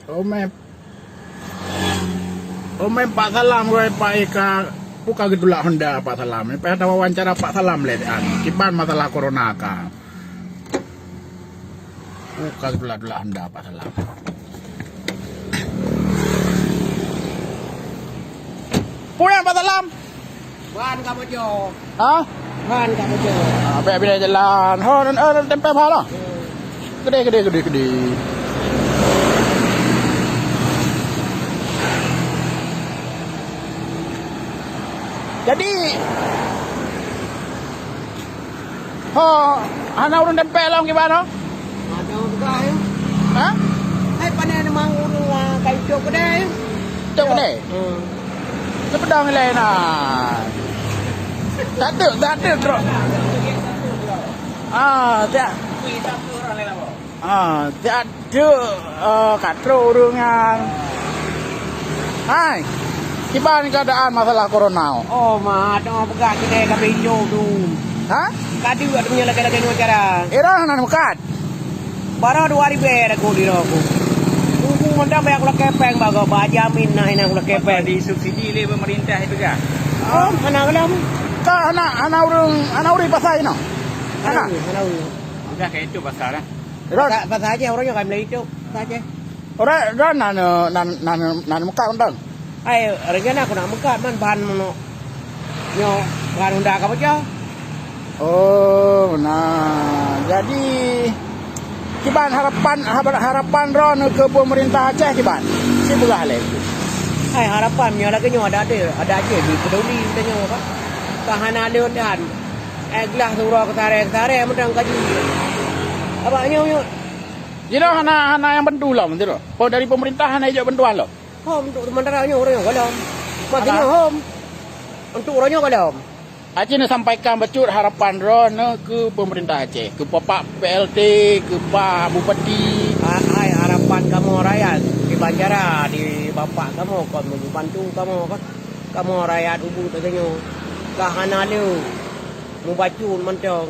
Ome Ome Pak Salam gue Pak Eka buka gedulak Honda Pak Salam. Ini ada wawancara Pak Salam ledan. Kiban masalah corona ka. Buka gedulak Honda Pak Salam. Punya Pak Salam. Ban kamu jo. Hah? Ban kamu jo. Beda jalan. Oh, tempe pala. Gede. Jadi, hana urun tempe lang gimana? Ada juga ya. Hah? Hai panen mang urung kayu jo gede. Cok gede. Sepedang lain Tak ada, bro. Tak. Tak ada katro urungan. Hai. Gimana keadaan masalah corona? Oh, mah ada pegat gede kayu jo tu. Hah? Kadi ada punya lagi cara. Era nan mekat. Baru 2000 aku di roku. Tunggu mentang banyak ulah kepeng bago bajamin nah ini ulah kepeng Di subsidi oleh pemerintah itu kan? Oh, mana kelam? Ka anak urang pasai no. Anak. Udah kayak itu pasarnya. Era Pasal aja orangnya kan beli itu saja. ora nan mekat undang. Ai, rencana aku nak mekat man bahan mono. Nyo bahan undak apa aja? Oh, nah. Jadi kiban harapan ron ke pemerintah Aceh kiban. Si belah le. Hai harapan nyo lagi nyo ada aja di peduli tanya apa. Kahana ada dan eglah surah ketare mendang kaji. Apa nyo Jadi hana yang bantu lah nanti lo. Oh dari pemerintah hana hijau bantuan lo. home untuk sementara nyo orang kalau. Makanya home untuk orangnya kalau. Aceh nak sampaikan becut harapan ron ke pemerintah Aceh, ke Bapak PLT, ke Pak Bupati. Hai harapan kamu rakyat di Banjara di bapak kamu kon membantu kamu kan. Kamu rakyat ubu tanya. Kahana lu mubacun mentong.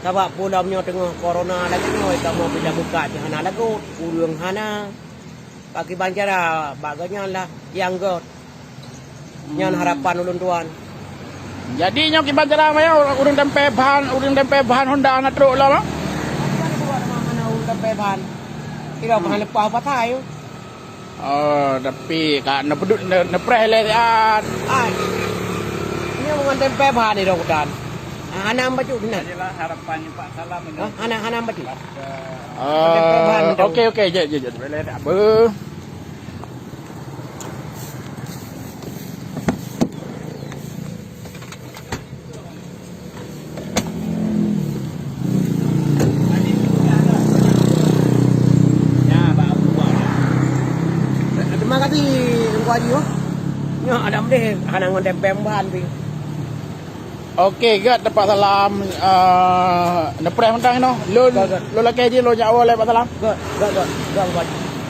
Sebab pulamnya tengah corona lagi noi kamu bila buka hana lagu urang hana. Bagi Banjara baganya lah yang god. Nyan harapan ulun tuan. Jadi nyo kiban cara maya urang tempe bahan Honda anak truk lah. Mana udah beban. Tidak pernah lepas apa tahu. Oh, tapi kan na pedut na preh le an. Ai. Ini bukan tempe bahan di dokudan. Anak baju benar. Inilah harapannya Pak Salam ini. Anak baju. Okey, je. Boleh tak apa. Terima kasih engkau aji yo. Nyo ada mdeh anak ngon tempe bahan pi. Okey, gat dapat salam na preh mentang no. Lo laki je lo nyawa le Pak Salam. Gak.